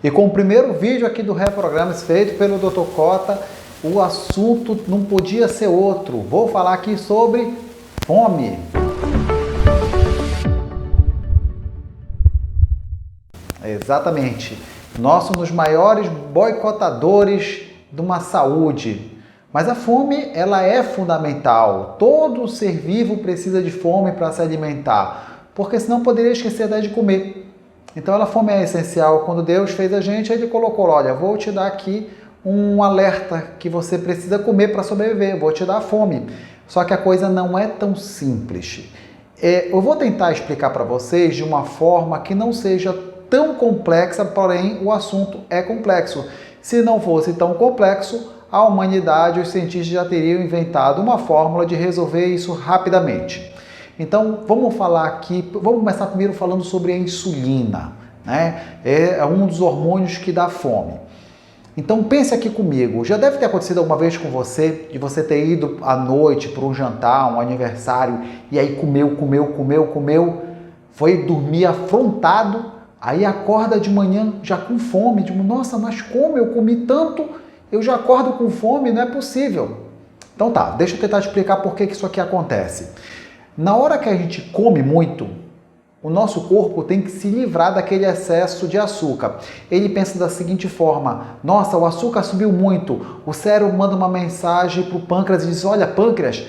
E com o primeiro vídeo aqui do Reprogrames feito pelo Dr. Cota, o assunto não podia ser outro. Vou falar aqui sobre fome. Exatamente. Nós somos os maiores boicotadores de uma saúde. Mas a fome, ela é fundamental. Todo ser vivo precisa de fome para se alimentar, porque senão poderia esquecer até de comer. Então a fome é essencial. Quando Deus fez a gente, Ele colocou, olha, vou te dar aqui um alerta que você precisa comer para sobreviver, vou te dar a fome. Só que a coisa não é tão simples. Eu vou tentar explicar para vocês de uma forma que não seja tão complexa, porém o assunto é complexo. Se não fosse tão complexo, a humanidade, os cientistas já teriam inventado uma fórmula de resolver isso rapidamente. Então, vamos falar aqui, vamos começar primeiro falando sobre a insulina, né? É um dos hormônios que dá fome. Então, pense aqui comigo, já deve ter acontecido alguma vez com você, de você ter ido à noite para um jantar, um aniversário, e aí comeu, foi dormir afrontado, aí acorda de manhã já com fome, tipo, nossa, mas como eu comi tanto, eu já acordo com fome, não é possível. Então tá, deixa eu tentar explicar por que isso aqui acontece. Na hora que a gente come muito, o nosso corpo tem que se livrar daquele excesso de açúcar. Ele pensa da seguinte forma, nossa, o açúcar subiu muito, o cérebro manda uma mensagem para o pâncreas e diz, olha, pâncreas,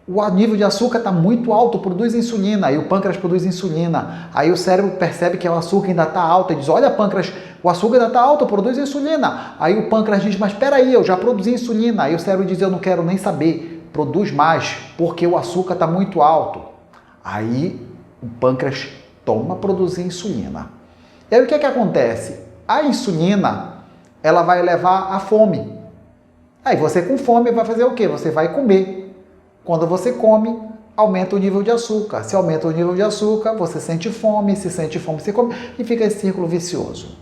o nível de açúcar está muito alto, produz insulina, aí o pâncreas produz insulina, aí o cérebro percebe que o açúcar ainda está alto e diz, olha, pâncreas, o açúcar ainda está alto, produz insulina, aí o pâncreas diz, mas espera aí, eu já produzi insulina, aí o cérebro diz, eu não quero nem saber, produz mais, porque o açúcar está muito alto. Aí o pâncreas toma produzir insulina. E aí o que acontece? A insulina, ela vai levar à fome. Aí você com fome vai fazer o quê? Você vai comer. Quando você come, aumenta o nível de açúcar. Se aumenta o nível de açúcar, você sente fome, se sente fome, você come e fica esse círculo vicioso.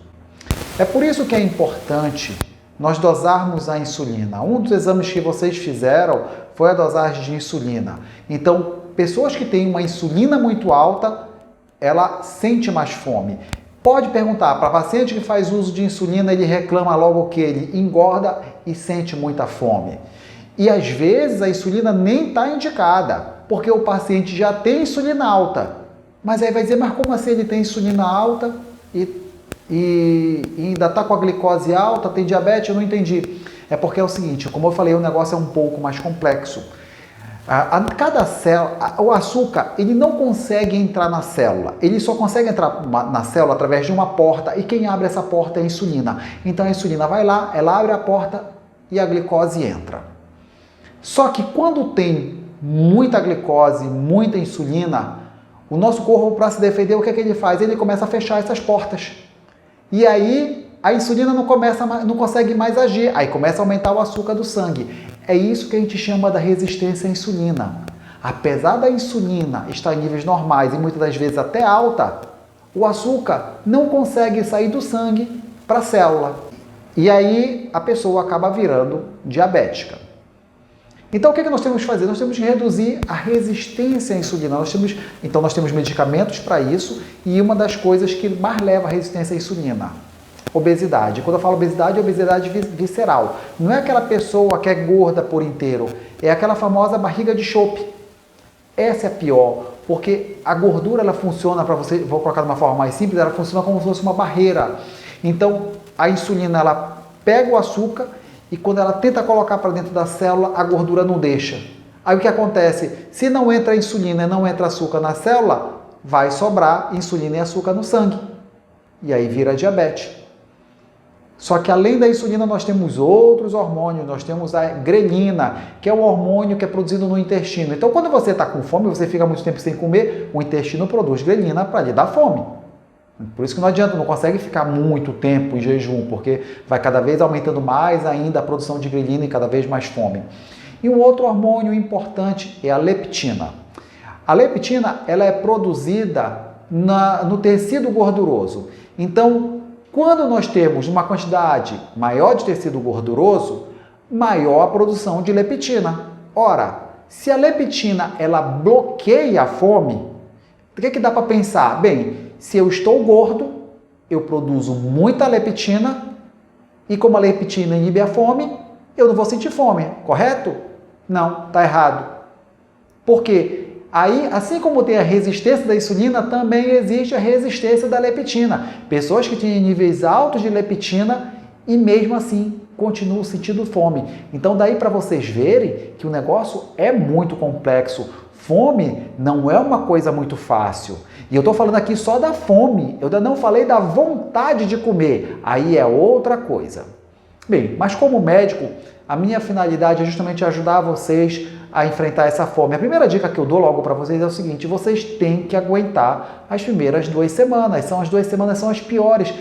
É por isso que é importante nós dosarmos a insulina. Um dos exames que vocês fizeram foi a dosagem de insulina. Então, pessoas que têm uma insulina muito alta, ela sente mais fome. Pode perguntar, para paciente que faz uso de insulina, ele reclama logo que ele engorda e sente muita fome. E às vezes a insulina nem está indicada, porque o paciente já tem insulina alta. Mas aí vai dizer, mas como assim ele tem insulina alta e ainda está com a glicose alta, tem diabetes? Eu não entendi. É porque é o seguinte, como eu falei, o negócio é um pouco mais complexo. Cada célula, o açúcar, ele não consegue entrar na célula. Ele só consegue entrar na célula através de uma porta e quem abre essa porta é a insulina. Então a insulina vai lá, ela abre a porta e a glicose entra. Só que quando tem muita glicose, muita insulina, o nosso corpo, para se defender, o que é que ele faz? Ele começa a fechar essas portas. E aí a insulina não consegue mais agir, aí começa a aumentar o açúcar do sangue. É isso que a gente chama da resistência à insulina. Apesar da insulina estar em níveis normais e muitas das vezes até alta, o açúcar não consegue sair do sangue para a célula. E aí a pessoa acaba virando diabética. Então o que nós temos que fazer? Nós temos que reduzir a resistência à insulina. Então nós temos medicamentos para isso e uma das coisas que mais leva à resistência à insulina, obesidade. Quando eu falo obesidade, é obesidade visceral. Não é aquela pessoa que é gorda por inteiro, é aquela famosa barriga de chope. Essa é a pior, porque a gordura ela funciona, para você, vou colocar de uma forma mais simples, ela funciona como se fosse uma barreira. Então a insulina ela pega o açúcar e quando ela tenta colocar para dentro da célula, a gordura não deixa. Aí o que acontece? Se não entra insulina e não entra açúcar na célula, vai sobrar insulina e açúcar no sangue. E aí vira diabetes. Só que além da insulina nós temos outros hormônios, nós temos a grelina, que é um hormônio que é produzido no intestino. Então quando você está com fome, você fica muito tempo sem comer, o intestino produz grelina para lhe dar fome. Por isso que não adianta, não consegue ficar muito tempo em jejum, porque vai cada vez aumentando mais ainda a produção de grelina e cada vez mais fome. E um outro hormônio importante é a leptina. A leptina ela é produzida no tecido gorduroso. Então, quando nós temos uma quantidade maior de tecido gorduroso, maior a produção de leptina. Ora, se a leptina ela bloqueia a fome, o que dá para pensar? Bem, se eu estou gordo, eu produzo muita leptina e como a leptina inibe a fome, eu não vou sentir fome, correto? Não, está errado. Por quê? Aí, assim como tem a resistência da insulina, também existe a resistência da leptina. Pessoas que têm níveis altos de leptina e mesmo assim continuam sentindo fome. Então daí para vocês verem que o negócio é muito complexo. Fome não é uma coisa muito fácil. E eu estou falando aqui só da fome, eu ainda não falei da vontade de comer. Aí é outra coisa. Bem, mas como médico, a minha finalidade é justamente ajudar vocês a enfrentar essa fome. A primeira dica que eu dou logo para vocês é o seguinte: vocês têm que aguentar as primeiras 2 semanas. As 2 semanas são as piores.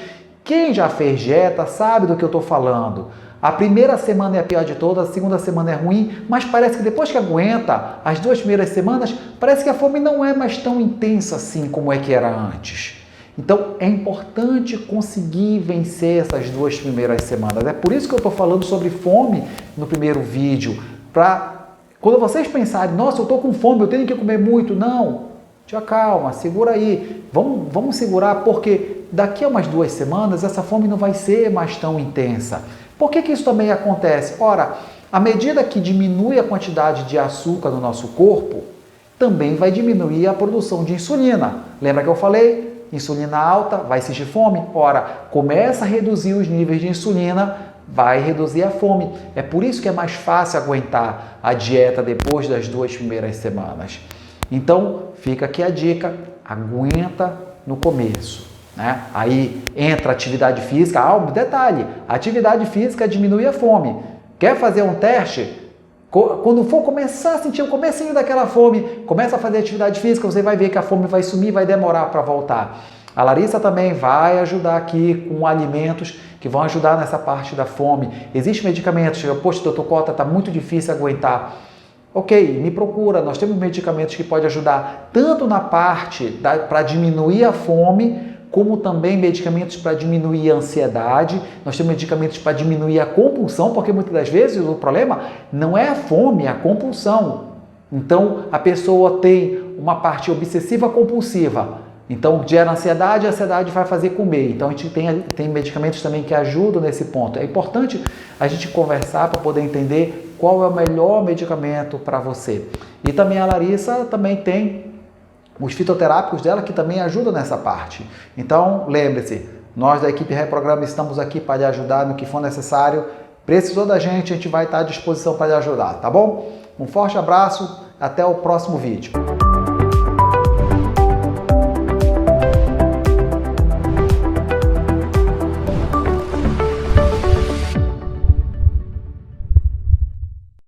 Quem já fez dieta sabe do que eu estou falando. A primeira semana é a pior de todas, a segunda semana é ruim, mas parece que depois que aguenta as 2 primeiras semanas, parece que a fome não é mais tão intensa assim como é que era antes. Então é importante conseguir vencer essas 2 primeiras semanas. É por isso que eu estou falando sobre fome no primeiro vídeo. Para quando vocês pensarem, nossa, eu estou com fome, eu tenho que comer muito. Não, te acalma, segura aí. Vamos segurar, porque daqui a umas 2 semanas essa fome não vai ser mais tão intensa. Por que isso também acontece? Ora, à medida que diminui a quantidade de açúcar no nosso corpo, também vai diminuir a produção de insulina. Lembra que eu falei? Insulina alta, vai sentir fome? Ora, começa a reduzir os níveis de insulina, vai reduzir a fome. É por isso que é mais fácil aguentar a dieta depois das 2 primeiras semanas. Então, fica aqui a dica, aguenta no começo. Né? Aí entra atividade física. Detalhe, atividade física diminui a fome. Quer fazer um teste? Quando for começar a sentir o comecinho daquela fome, começa a fazer atividade física, você vai ver que a fome vai sumir, vai demorar para voltar. A Larissa também vai ajudar aqui com alimentos que vão ajudar nessa parte da fome. Existem medicamentos, poxa, doutor Cota, está muito difícil aguentar. Ok, me procura, nós temos medicamentos que podem ajudar tanto na parte para diminuir a fome, como também medicamentos para diminuir a ansiedade. Nós temos medicamentos para diminuir a compulsão, porque muitas das vezes o problema não é a fome, é a compulsão. Então, a pessoa tem uma parte obsessiva compulsiva. Então, gera ansiedade, a ansiedade vai fazer comer. Então, a gente tem medicamentos também que ajudam nesse ponto. É importante a gente conversar para poder entender qual é o melhor medicamento para você. E também a Larissa também tem os fitoterápicos dela que também ajudam nessa parte. Então, lembre-se, nós da equipe Reprograma estamos aqui para lhe ajudar no que for necessário. Precisou da gente, a gente vai estar à disposição para lhe ajudar, tá bom? Um forte abraço, até o próximo vídeo.